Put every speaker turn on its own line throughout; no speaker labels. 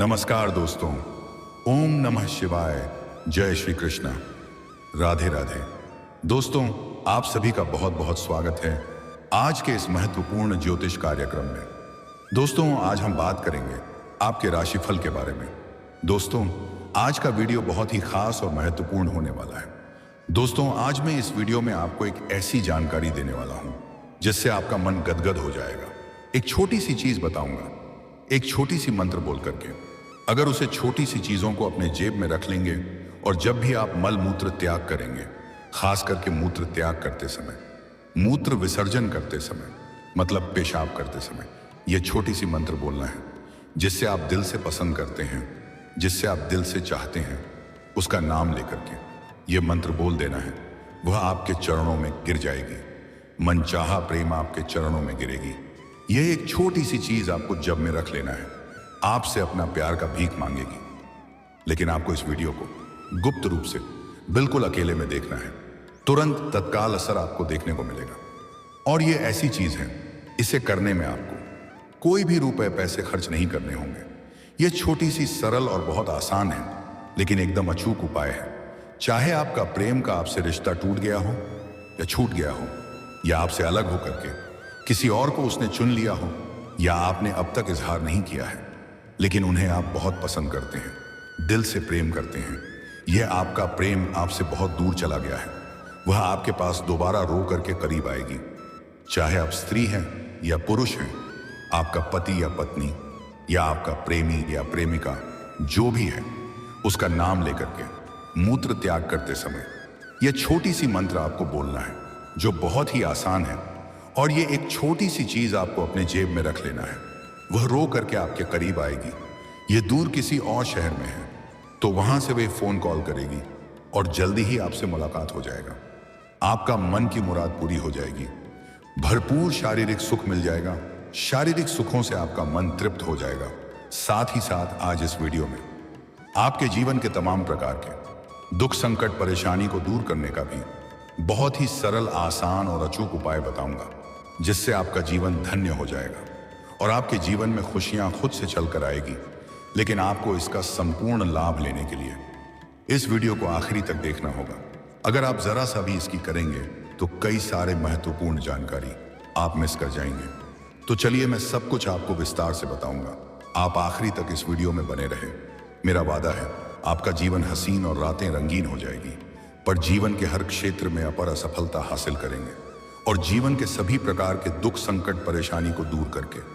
नमस्कार दोस्तों। ओम नमः शिवाय। जय श्री कृष्ण। राधे राधे। दोस्तों, आप सभी का बहुत बहुत स्वागत है आज के इस महत्वपूर्ण ज्योतिष कार्यक्रम में। दोस्तों, आज हम बात करेंगे आपके राशिफल के बारे में। दोस्तों, आज का वीडियो बहुत ही खास और महत्वपूर्ण होने वाला है। दोस्तों, आज मैं इस वीडियो में आपको एक ऐसी जानकारी देने वाला हूं जिससे आपका मन गदगद हो जाएगा। एक छोटी सी चीज बताऊंगा, एक छोटी सी मंत्र बोल करके। अगर उसे छोटी सी चीजों को अपने जेब में रख लेंगे और जब भी आप मल मूत्र त्याग करेंगे, खास करके मूत्र त्याग करते समय, मूत्र विसर्जन करते समय, मतलब पेशाब करते समय, यह छोटी सी मंत्र बोलना है जिससे आप दिल से पसंद करते हैं, जिससे आप दिल से चाहते हैं, उसका नाम लेकर के यह मंत्र बोल देना है। वह आपके चरणों में गिर जाएगी। मनचाहा प्रेम आपके चरणों में गिरेगी। यह एक छोटी सी चीज आपको जब में रख लेना है। आपसे अपना प्यार का भीख मांगेगी, लेकिन आपको इस वीडियो को गुप्त रूप से बिल्कुल अकेले में देखना है। तुरंत तत्काल असर आपको देखने को मिलेगा। और ये ऐसी चीज है, इसे करने में आपको कोई भी रुपए पैसे खर्च नहीं करने होंगे। ये छोटी सी सरल और बहुत आसान है, लेकिन एकदम अचूक उपाय है। चाहे आपका प्रेम का आपसे रिश्ता टूट गया हो या छूट गया हो, या आपसे अलग होकर के किसी और को उसने चुन लिया हो, या आपने अब तक इजहार नहीं किया है लेकिन उन्हें आप बहुत पसंद करते हैं, दिल से प्रेम करते हैं। यह आपका प्रेम आपसे बहुत दूर चला गया है। वह आपके पास दोबारा रो करके करीब आएगी। चाहे आप स्त्री हैं या पुरुष हैं, आपका पति या पत्नी, या आपका प्रेमी या प्रेमिका, जो भी है, उसका नाम लेकर के मूत्र त्याग करते समय यह छोटी सी मंत्र आपको बोलना है, जो बहुत ही आसान है। और ये एक छोटी सी चीज आपको अपने जेब में रख लेना है। वह रो करके आपके करीब आएगी। ये दूर किसी और शहर में है तो वहां से वे फोन कॉल करेगी और जल्दी ही आपसे मुलाकात हो जाएगा। आपका मन की मुराद पूरी हो जाएगी। भरपूर शारीरिक सुख मिल जाएगा। शारीरिक सुखों से आपका मन तृप्त हो जाएगा। साथ ही साथ आज इस वीडियो में आपके जीवन के तमाम प्रकार के दुख, संकट, परेशानी को दूर करने का भी बहुत ही सरल, आसान और अचूक उपाय बताऊंगा, जिससे आपका जीवन धन्य हो जाएगा और आपके जीवन में खुशियां खुद से चलकर आएगी। लेकिन आपको इसका संपूर्ण लाभ लेने के लिए इस वीडियो को आखिरी तक देखना होगा। अगर आप जरा सा भी इसकी करेंगे तो कई सारे महत्वपूर्ण जानकारी आप मिस कर जाएंगे। तो चलिए, मैं सब कुछ आपको विस्तार से बताऊंगा। आप आखिरी तक इस वीडियो में बने रहे। मेरा वादा है, आपका जीवन हसीन और रातें रंगीन हो जाएगी, पर जीवन के हर क्षेत्र में अपर असफलता हासिल करेंगे और जीवन के सभी प्रकार के दुख, संकट, परेशानी को दूर करके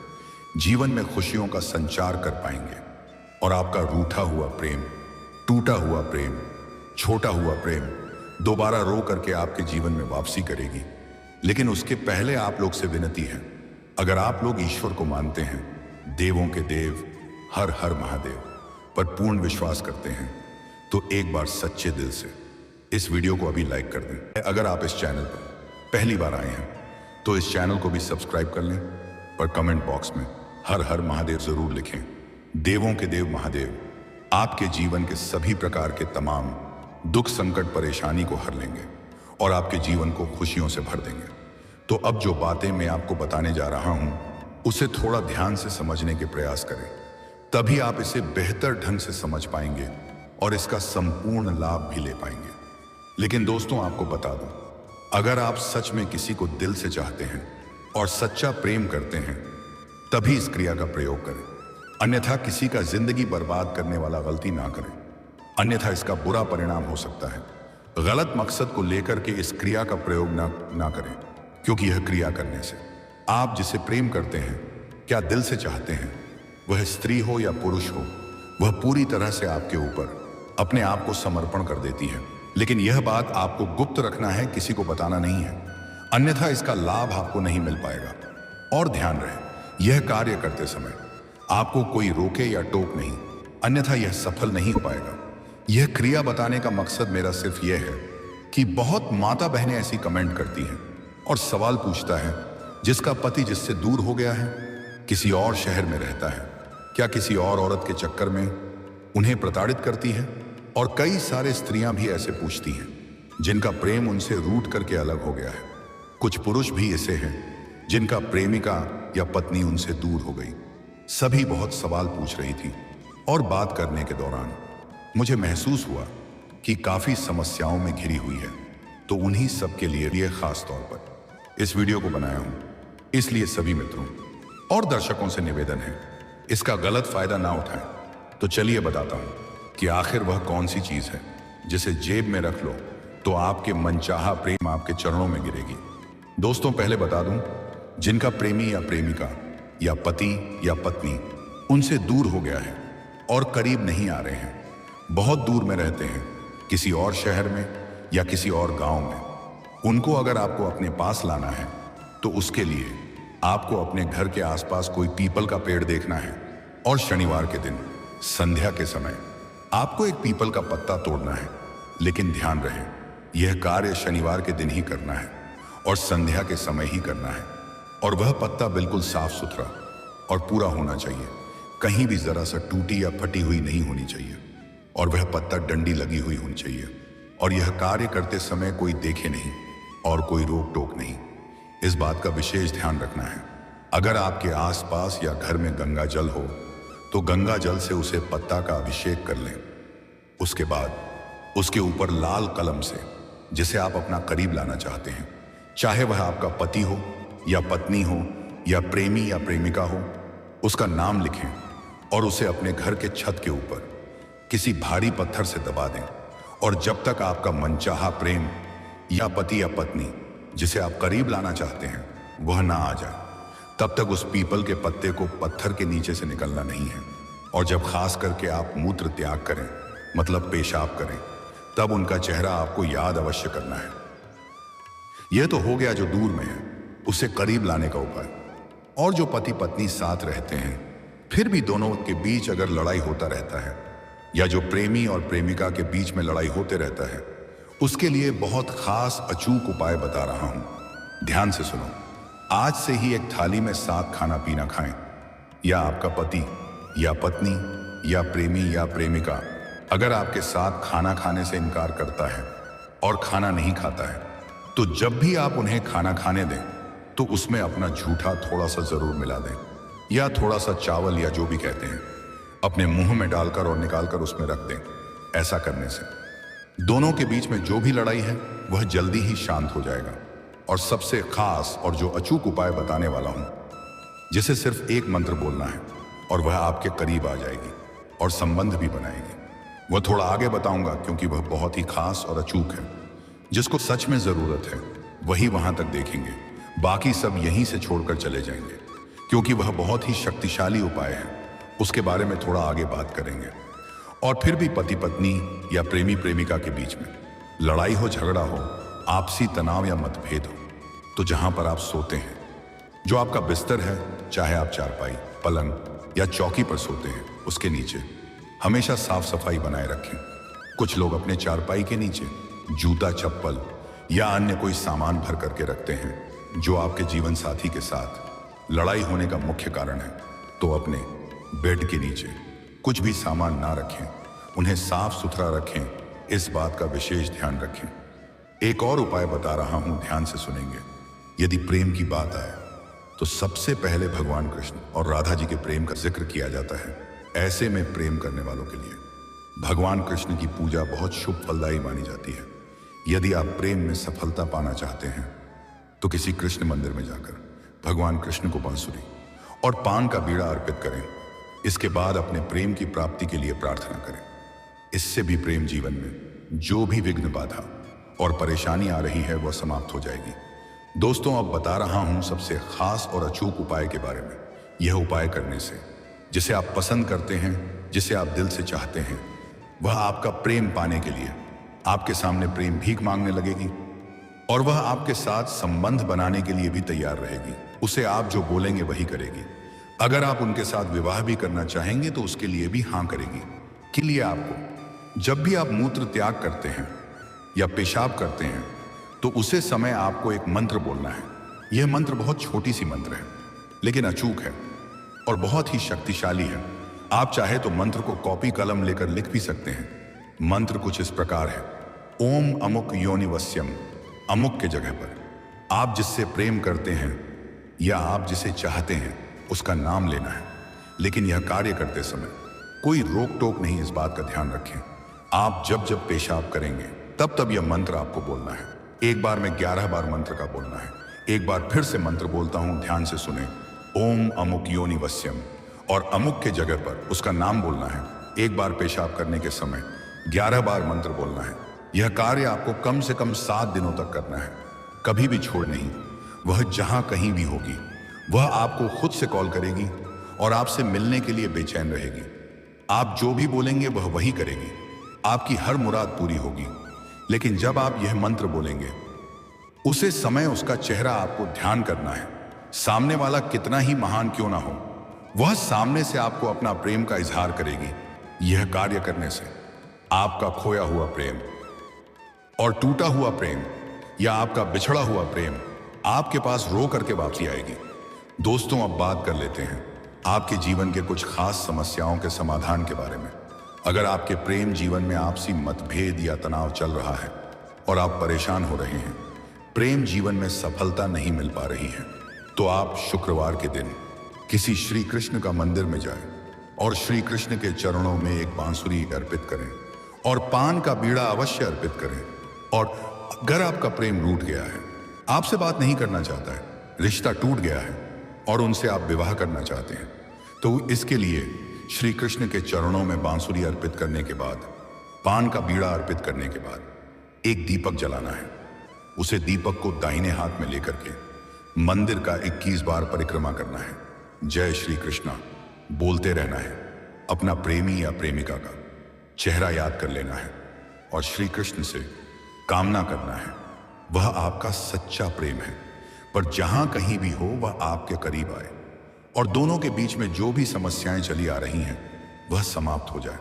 जीवन में खुशियों का संचार कर पाएंगे। और आपका रूठा हुआ प्रेम, टूटा हुआ प्रेम, छोटा हुआ प्रेम दोबारा रो करके आपके जीवन में वापसी करेगी। लेकिन उसके पहले आप लोग से विनती है, अगर आप लोग ईश्वर को मानते हैं, देवों के देव, हर हर महादेव पर पूर्ण विश्वास करते हैं, तो एक बार सच्चे दिल से इस वीडियो को अभी लाइक कर दें। अगर आप इस चैनल पर पहली बार आए हैं तो इस चैनल को भी सब्सक्राइब कर लें और कमेंट बॉक्स में हर हर महादेव जरूर लिखें। देवों के देव महादेव आपके जीवन के सभी प्रकार के तमाम दुख, संकट, परेशानी को हर लेंगे और आपके जीवन को खुशियों से भर देंगे। तो अब जो बातें मैं आपको बताने जा रहा हूं, उसे थोड़ा ध्यान से समझने के प्रयास करें, तभी आप इसे बेहतर ढंग से समझ पाएंगे और इसका संपूर्ण लाभ भी ले पाएंगे। लेकिन दोस्तों, आपको बता दूं, अगर आप सच में किसी को दिल से चाहते हैं और सच्चा प्रेम करते हैं, तभी इस क्रिया का प्रयोग करें। अन्यथा किसी का जिंदगी बर्बाद करने वाला गलती ना करें, अन्यथा इसका बुरा परिणाम हो सकता है। गलत मकसद को लेकर के इस क्रिया का प्रयोग ना करें, क्योंकि यह क्रिया करने से आप जिसे प्रेम करते हैं, क्या दिल से चाहते हैं, वह स्त्री हो या पुरुष हो, वह पूरी तरह से आपके ऊपर अपने आप को समर्पण कर देती है। लेकिन यह बात आपको गुप्त रखना है, किसी को बताना नहीं है, अन्यथा इसका लाभ आपको नहीं मिल पाएगा। और ध्यान रहे, यह कार्य करते समय आपको कोई रोके या टोक नहीं, अन्यथा यह सफल नहीं हो पाएगा। यह क्रिया बताने का मकसद मेरा सिर्फ यह है कि बहुत माता बहनें ऐसी कमेंट करती हैं और सवाल पूछता है, जिसका पति जिससे दूर हो गया है, किसी और शहर में रहता है, क्या किसी और औरत के चक्कर में उन्हें प्रताड़ित करती है? और कई सारे स्त्रियां भी ऐसे पूछती हैं जिनका प्रेम उनसे रूठ करके अलग हो गया है। कुछ पुरुष भी ऐसे हैं जिनका प्रेमिका या पत्नी उनसे दूर हो गई। सभी बहुत सवाल पूछ रही थी। और बात करने के दौरान मुझे महसूस हुआ कि काफ़ी समस्याओं में घिरी हुई है। तो उन्हीं सब के लिए खास तौर पर इस वीडियो को बनाया हूं। इसलिए सभी मित्रों और दर्शकों से निवेदन है, इसका गलत फायदा ना उठाएं। तो चलिए बताता हूं कि आखिर वह कौन सी चीज है जिसे जेब में रख लो तो आपके मनचाहा प्रेम आपके चरणों में गिरेगी। दोस्तों, पहले बता दूं, जिनका प्रेमी या प्रेमिका या पति या पत्नी उनसे दूर हो गया है और करीब नहीं आ रहे हैं, बहुत दूर में रहते हैं, किसी और शहर में या किसी और गांव में, उनको अगर आपको अपने पास लाना है तो उसके लिए आपको अपने घर के आसपास कोई पीपल का पेड़ देखना है और शनिवार के दिन संध्या के समय आपको एक पीपल का पत्ता तोड़ना है। लेकिन ध्यान रहे, यह कार्य शनिवार के दिन ही करना है और संध्या के समय ही करना है। और वह पत्ता बिल्कुल साफ सुथरा और पूरा होना चाहिए, कहीं भी जरा सा टूटी या फटी हुई नहीं होनी चाहिए। और वह पत्ता डंडी लगी हुई होनी चाहिए। और यह कार्य करते समय कोई देखे नहीं और कोई रोक टोक नहीं। इस बात का विशेष ध्यान रखना है। अगर आपके आसपास या घर में गंगा जल हो तो गंगा जल से उसे पत्ता का अभिषेक कर लें। उसके बाद उसके ऊपर लाल कलम से, जिसे आप अपना करीब लाना चाहते हैं, चाहे वह आपका पति हो या पत्नी हो या प्रेमी या प्रेमिका हो, उसका नाम लिखें और उसे अपने घर के छत के ऊपर किसी भारी पत्थर से दबा दें। और जब तक आपका मनचाहा प्रेम या पति या पत्नी जिसे आप करीब लाना चाहते हैं वह ना आ जाए, तब तक उस पीपल के पत्ते को पत्थर के नीचे से निकलना नहीं है। और जब खास करके आप मूत्र त्याग करें, मतलब पेशाब करें, तब उनका चेहरा आपको याद अवश्य करना है। यह तो हो गया जो दूर में है, उसे करीब लाने का उपाय। और जो पति पत्नी साथ रहते हैं फिर भी दोनों के बीच अगर लड़ाई होता रहता है, या जो प्रेमी और प्रेमिका के बीच में लड़ाई होते रहता है, उसके लिए बहुत खास अचूक उपाय बता रहा हूं। ध्यान से सुनो। आज से ही एक थाली में साथ खाना पीना खाएं। या आपका पति या पत्नी या प्रेमी या प्रेमिका अगर आपके साथ खाना खाने से इनकार करता है और खाना नहीं खाता है, तो जब भी आप उन्हें खाना खाने दें तो उसमें अपना झूठा थोड़ा सा जरूर मिला दें, या थोड़ा सा चावल या जो भी कहते हैं अपने मुंह में डालकर और निकालकर उसमें रख दें। ऐसा करने से दोनों के बीच में जो भी लड़ाई है वह जल्दी ही शांत हो जाएगा। और सबसे खास और जो अचूक उपाय बताने वाला हूं, जिसे सिर्फ एक मंत्र बोलना है और वह आपके करीब आ जाएगी और संबंध भी बनाएगी। वह थोड़ा आगे बताऊंगा क्योंकि वह बहुत ही खास और अचूक है। जिसको सच में जरूरत है वही वहां तक देखेंगे, बाकी सब यहीं से छोड़कर चले जाएंगे, क्योंकि वह बहुत ही शक्तिशाली उपाय है। उसके बारे में थोड़ा आगे बात करेंगे। और फिर भी पति पत्नी या प्रेमी प्रेमिका के बीच में लड़ाई हो, झगड़ा हो, आपसी तनाव या मतभेद हो, तो जहां पर आप सोते हैं, जो आपका बिस्तर है, चाहे आप चारपाई, पलंग या चौकी पर सोते हैं, उसके नीचे हमेशा साफ सफाई बनाए रखें। कुछ लोग अपने चारपाई के नीचे जूता, चप्पल या अन्य कोई सामान भर करके रखते हैं जो आपके जीवन साथी के साथ लड़ाई होने का मुख्य कारण है। तो अपने बेड के नीचे कुछ भी सामान ना रखें, उन्हें साफ सुथरा रखें। इस बात का विशेष ध्यान रखें। एक और उपाय बता रहा हूं, ध्यान से सुनेंगे। यदि प्रेम की बात आए तो सबसे पहले भगवान कृष्ण और राधा जी के प्रेम का जिक्र किया जाता है। ऐसे में प्रेम करने वालों के लिए भगवान कृष्ण की पूजा बहुत शुभ फलदायी मानी जाती है। यदि आप प्रेम में सफलता पाना चाहते हैं तो किसी कृष्ण मंदिर में जाकर भगवान कृष्ण को बांसुरी और पान का बीड़ा अर्पित करें। इसके बाद अपने प्रेम की प्राप्ति के लिए प्रार्थना करें। इससे भी प्रेम जीवन में जो भी विघ्न, बाधा और परेशानी आ रही है वह समाप्त हो जाएगी। दोस्तों, अब बता रहा हूं सबसे खास और अचूक उपाय के बारे में। यह उपाय करने से जिसे आप पसंद करते हैं, जिसे आप दिल से चाहते हैं, वह आपका प्रेम पाने के लिए आपके सामने प्रेम भीख मांगने लगेगी और वह आपके साथ संबंध बनाने के लिए भी तैयार रहेगी। उसे आप जो बोलेंगे वही करेगी। अगर आप उनके साथ विवाह भी करना चाहेंगे तो उसके लिए भी हाँ करेगी। के लिए आपको जब भी आप मूत्र त्याग करते हैं या पेशाब करते हैं तो उसे समय आपको एक मंत्र बोलना है। यह मंत्र बहुत छोटी सी मंत्र है लेकिन अचूक है और बहुत ही शक्तिशाली है। आप चाहे तो मंत्र को कॉपी कलम लेकर लिख भी सकते हैं। मंत्र कुछ इस प्रकार है: ओम अमुक योनिवस्यम। अमुक के जगह पर आप जिससे प्रेम करते हैं या आप जिसे चाहते हैं उसका नाम लेना है। लेकिन यह कार्य करते समय कोई रोक टोक नहीं, इस बात का ध्यान रखें। आप जब जब पेशाब करेंगे तब तब यह मंत्र आपको बोलना है। एक बार में 11 बार मंत्र का बोलना है। एक बार फिर से मंत्र बोलता हूं, ध्यान से सुने। ओम अमुक योनि वस्यम, और अमुक के जगह पर उसका नाम बोलना है। एक बार पेशाब करने के समय 11 बार मंत्र बोलना है। यह कार्य आपको कम से कम 7 दिनों तक करना है, कभी भी छोड़ नहीं। वह जहां कहीं भी होगी, वह आपको खुद से कॉल करेगी और आपसे मिलने के लिए बेचैन रहेगी। आप जो भी बोलेंगे वह वही करेगी। आपकी हर मुराद पूरी होगी। लेकिन जब आप यह मंत्र बोलेंगे, उसे समय उसका चेहरा आपको ध्यान करना है। सामने वाला कितना ही महान क्यों ना हो, वह सामने से आपको अपना प्रेम का इजहार करेगी। यह कार्य करने से आपका खोया हुआ प्रेम और टूटा हुआ प्रेम या आपका बिछड़ा हुआ प्रेम आपके पास रो करके वापसी आएगी। दोस्तों, अब बात कर लेते हैं आपके जीवन के कुछ खास समस्याओं के समाधान के बारे में। अगर आपके प्रेम जीवन में आपसी मतभेद या तनाव चल रहा है और आप परेशान हो रहे हैं, प्रेम जीवन में सफलता नहीं मिल पा रही है, तो आप शुक्रवार के दिन किसी श्री कृष्ण का मंदिर में जाएं और श्री कृष्ण के चरणों में एक बांसुरी अर्पित करें और पान का बीड़ा अवश्य अर्पित करें। और अगर आपका प्रेम रूठ गया है, आपसे बात नहीं करना चाहता है, रिश्ता टूट गया है और उनसे आप विवाह करना चाहते हैं, तो इसके लिए श्री कृष्ण के चरणों में बांसुरी अर्पित करने के बाद, पान का बीड़ा अर्पित करने के बाद एक दीपक जलाना है। उसे दीपक को दाहिने हाथ में लेकर के मंदिर का 21 बार परिक्रमा करना है। जय श्री कृष्णा बोलते रहना है। अपना प्रेमी या प्रेमिका का चेहरा याद कर लेना है और श्री कृष्ण से कामना करना है। वह आपका सच्चा प्रेम है, पर जहां कहीं भी हो वह आपके करीब आए और दोनों के बीच में जो भी समस्याएं चली आ रही हैं वह समाप्त हो जाए।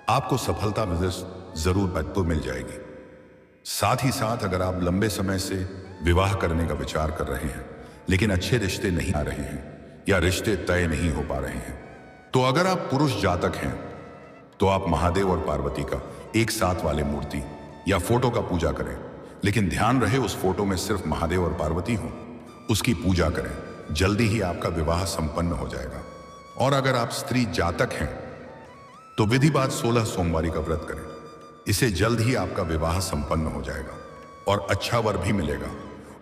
आपको सफलता जरूर मिल जाएगी। साथ ही साथ अगर आप लंबे समय से विवाह करने का विचार कर रहे हैं लेकिन अच्छे रिश्ते नहीं आ रहे हैं या रिश्ते तय नहीं हो पा रहे हैं, तो अगर आप पुरुष जातक हैं तो आप महादेव और पार्वती का एक साथ वाले मूर्ति या फोटो का पूजा करें। लेकिन ध्यान रहे उस फोटो में सिर्फ महादेव और पार्वती हों, उसकी पूजा करें। जल्दी ही आपका विवाह संपन्न हो जाएगा। और अगर आप स्त्री जातक हैं तो विधिवत 16 सोमवारी का व्रत करें। इसे जल्द ही आपका विवाह संपन्न हो जाएगा और अच्छा वर भी मिलेगा।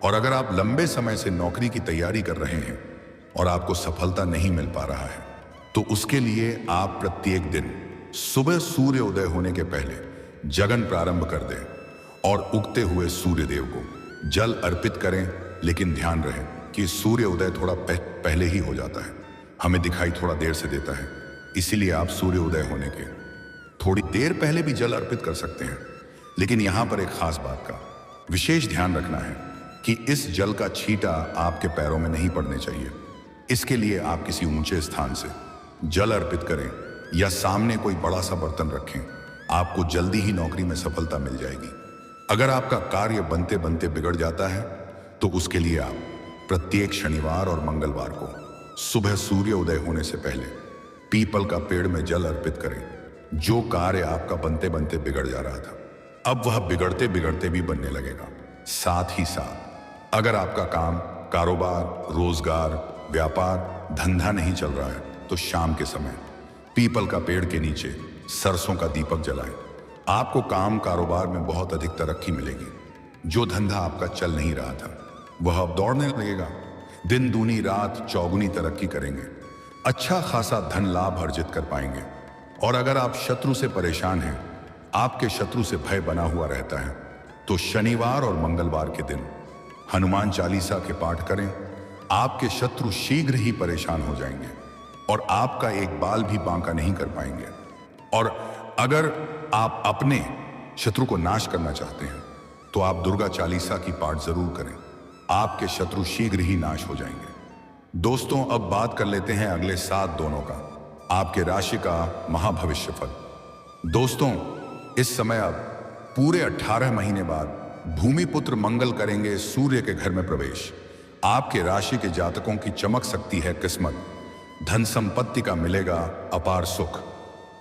और अगर आप लंबे समय से नौकरी की तैयारी कर रहे हैं और आपको सफलता नहीं मिल पा रहा है, तो उसके लिए आप प्रत्येक दिन सुबह सूर्य उदय होने के पहले जगन प्रारंभ कर दें और उगते हुए सूर्य देव को जल अर्पित करें। लेकिन ध्यान रहे कि सूर्य उदय थोड़ा पहले ही हो जाता है, हमें दिखाई थोड़ा देर से देता है। इसीलिए आप सूर्य उदय होने के थोड़ी देर पहले भी जल अर्पित कर सकते हैं। लेकिन यहां पर एक खास बात का विशेष ध्यान रखना है कि इस जल का छींटा आपके पैरों में नहीं पड़ने चाहिए। इसके लिए आप किसी ऊंचे स्थान से जल अर्पित करें या सामने कोई बड़ा सा बर्तन रखें। आपको जल्दी ही नौकरी में सफलता मिल जाएगी। अगर आपका कार्य बनते बनते बिगड़ जाता है तो उसके लिए आप प्रत्येक शनिवार और मंगलवार को सुबह सूर्य उदय होने से पहले पीपल का पेड़ में जल अर्पित करें। जो कार्य आपका बनते बनते बिगड़ जा रहा था, अब वह बिगड़ते बिगड़ते भी बनने लगेगा। साथ ही साथ अगर आपका काम, कारोबार, रोजगार, व्यापार, धंधा नहीं चल रहा है, तो शाम के समय पीपल का पेड़ के नीचे सरसों का दीपक जलाएं। आपको काम कारोबार में बहुत अधिक तरक्की मिलेगी। जो धंधा आपका चल नहीं रहा था वह अब दौड़ने लगेगा। दिन दूनी रात चौगुनी तरक्की करेंगे। अच्छा खासा धन लाभ अर्जित कर पाएंगे। और अगर आप शत्रु से परेशान हैं, आपके शत्रु से भय बना हुआ रहता है, तो शनिवार और मंगलवार के दिन हनुमान चालीसा के पाठ करें। आपके शत्रु शीघ्र ही परेशान हो जाएंगे और आपका एक बाल भी बांका नहीं कर पाएंगे। और अगर आप अपने शत्रु को नाश करना चाहते हैं तो आप दुर्गा चालीसा की पाठ जरूर करें। आपके शत्रु शीघ्र ही नाश हो जाएंगे। दोस्तों, अब बात कर लेते हैं अगले 7 दोनों का, आपके राशि का महाभविष्यफल। दोस्तों, इस समय अब पूरे 18 महीने बाद भूमिपुत्र मंगल करेंगे सूर्य के घर में प्रवेश। आपके राशि के जातकों की चमक सकती है किस्मत। धन संपत्ति का मिलेगा अपार सुख।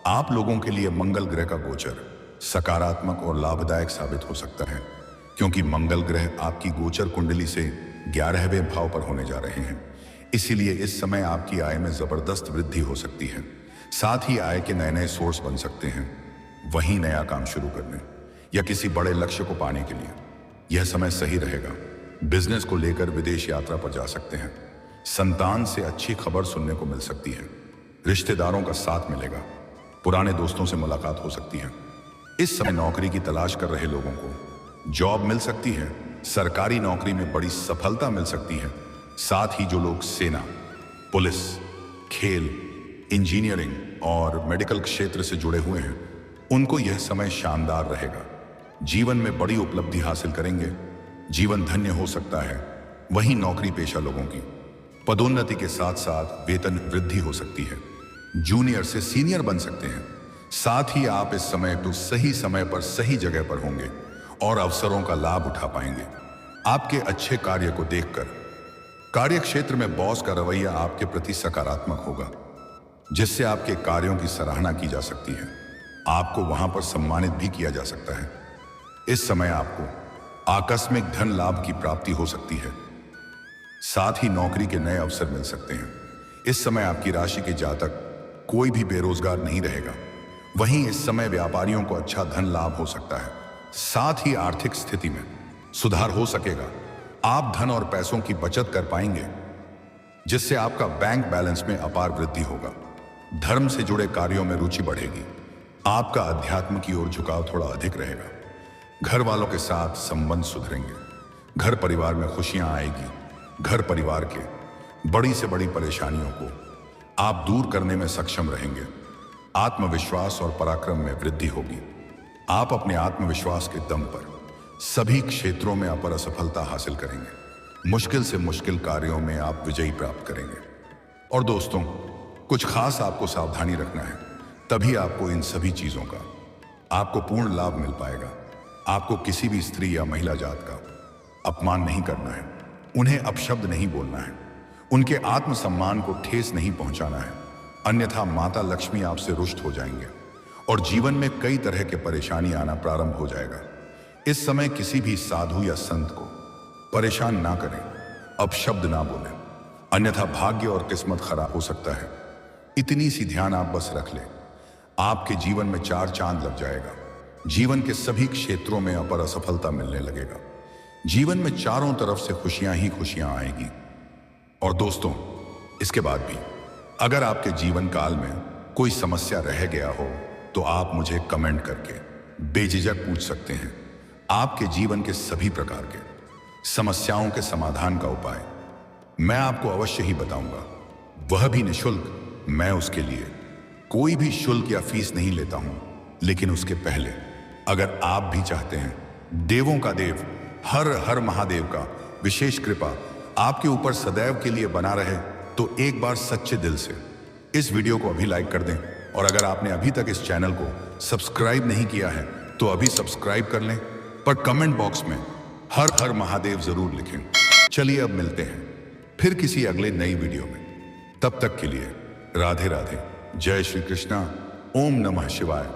आप लोगों के लिए मंगल ग्रह का गोचर सकारात्मक और लाभदायक साबित हो सकता है, क्योंकि मंगल ग्रह आपकी गोचर कुंडली से 11वें भाव पर होने जा रहे हैं। इसीलिए इस समय आपकी आय में जबरदस्त वृद्धि हो सकती है। साथ ही आय के नए नए सोर्स बन सकते हैं। वहीं नया काम शुरू करने या किसी बड़े लक्ष्य को पाने के लिए यह समय सही रहेगा। बिजनेस को लेकर विदेश यात्रा पर जा सकते हैं। संतान से अच्छी खबर सुनने को मिल सकती है। रिश्तेदारों का साथ मिलेगा। पुराने दोस्तों से मुलाकात हो सकती है। इस समय नौकरी की तलाश कर रहे लोगों को जॉब मिल सकती है। सरकारी नौकरी में बड़ी सफलता मिल सकती है। साथ ही जो लोग सेना, पुलिस, खेल, इंजीनियरिंग और मेडिकल क्षेत्र से जुड़े हुए हैं, उनको यह समय शानदार रहेगा। जीवन में बड़ी उपलब्धि हासिल करेंगे। जीवन धन्य हो सकता है। वहीं नौकरी पेशा लोगों की पदोन्नति के साथ साथ वेतन वृद्धि हो सकती है। जूनियर से सीनियर बन सकते हैं। साथ ही आप इस समय तो सही समय पर सही जगह पर होंगे और अवसरों का लाभ उठा पाएंगे। आपके अच्छे कार्य को देखकर कार्य क्षेत्र में बॉस का रवैया आपके प्रति सकारात्मक होगा, जिससे आपके कार्यों की सराहना की जा सकती है। आपको वहां पर सम्मानित भी किया जा सकता है। इस समय आपको आकस्मिक धन लाभ की प्राप्ति हो सकती है। साथ ही नौकरी के नए अवसर मिल सकते हैं। इस समय आपकी राशि के जातक कोई भी बेरोजगार नहीं रहेगा। वहीं इस समय व्यापारियों को अच्छा धन लाभ हो सकता है। साथ ही आर्थिक स्थिति में सुधार हो सकेगा। आप धन और पैसों की बचत कर पाएंगे, जिससे आपका बैंक बैलेंस में अपार वृद्धि होगा। धर्म से जुड़े कार्यों में रुचि बढ़ेगी। आपका अध्यात्म की ओर झुकाव थोड़ा अधिक रहेगा। घर वालों के साथ संबंध सुधरेंगे। घर परिवार में खुशियां आएगी। घर परिवार के बड़ी से बड़ी परेशानियों को आप दूर करने में सक्षम रहेंगे। आत्मविश्वास और पराक्रम में वृद्धि होगी। आप अपने आत्मविश्वास के दम पर सभी क्षेत्रों में अपर सफलता हासिल करेंगे। मुश्किल से मुश्किल कार्यों में आप विजयी प्राप्त करेंगे। और दोस्तों, कुछ खास आपको सावधानी रखना है, तभी आपको इन सभी चीजों का आपको पूर्ण लाभ मिल पाएगा। आपको किसी भी स्त्री या महिला जात का अपमान नहीं करना है। उन्हें अपशब्द नहीं बोलना है। उनके आत्मसम्मान को ठेस नहीं पहुंचाना है, अन्यथा माता लक्ष्मी आपसे रुष्ट हो जाएंगे और जीवन में कई तरह के परेशानी आना प्रारंभ हो जाएगा। इस समय किसी भी साधु या संत को परेशान ना करें, अपशब्द ना बोलें, अन्यथा भाग्य और किस्मत खराब हो सकता है। इतनी सी ध्यान आप बस रख लें, आपके जीवन में 4 चांद लग जाएगा। जीवन के सभी क्षेत्रों में अपर असफलता मिलने लगेगा। जीवन में चारों तरफ से खुशियां ही खुशियां आएगी। और दोस्तों, इसके बाद भी अगर आपके जीवन काल में कोई समस्या रह गया हो तो आप मुझे कमेंट करके बेझिझक पूछ सकते हैं। आपके जीवन के सभी प्रकार के समस्याओं के समाधान का उपाय मैं आपको अवश्य ही बताऊंगा, वह भी निःशुल्क। मैं उसके लिए कोई भी शुल्क या फीस नहीं लेता हूं। लेकिन उसके पहले अगर आप भी चाहते हैं देवों का देव हर हर महादेव का विशेष कृपा आपके ऊपर सदैव के लिए बना रहे, तो एक बार सच्चे दिल से इस वीडियो को अभी लाइक कर दें। और अगर आपने अभी तक इस चैनल को सब्सक्राइब नहीं किया है तो अभी सब्सक्राइब कर लें, पर कमेंट बॉक्स में हर हर महादेव जरूर लिखें। चलिए अब मिलते हैं फिर किसी अगले नई वीडियो में। तब तक के लिए राधे राधे। जय श्री कृष्णा। ओम नमः शिवाय।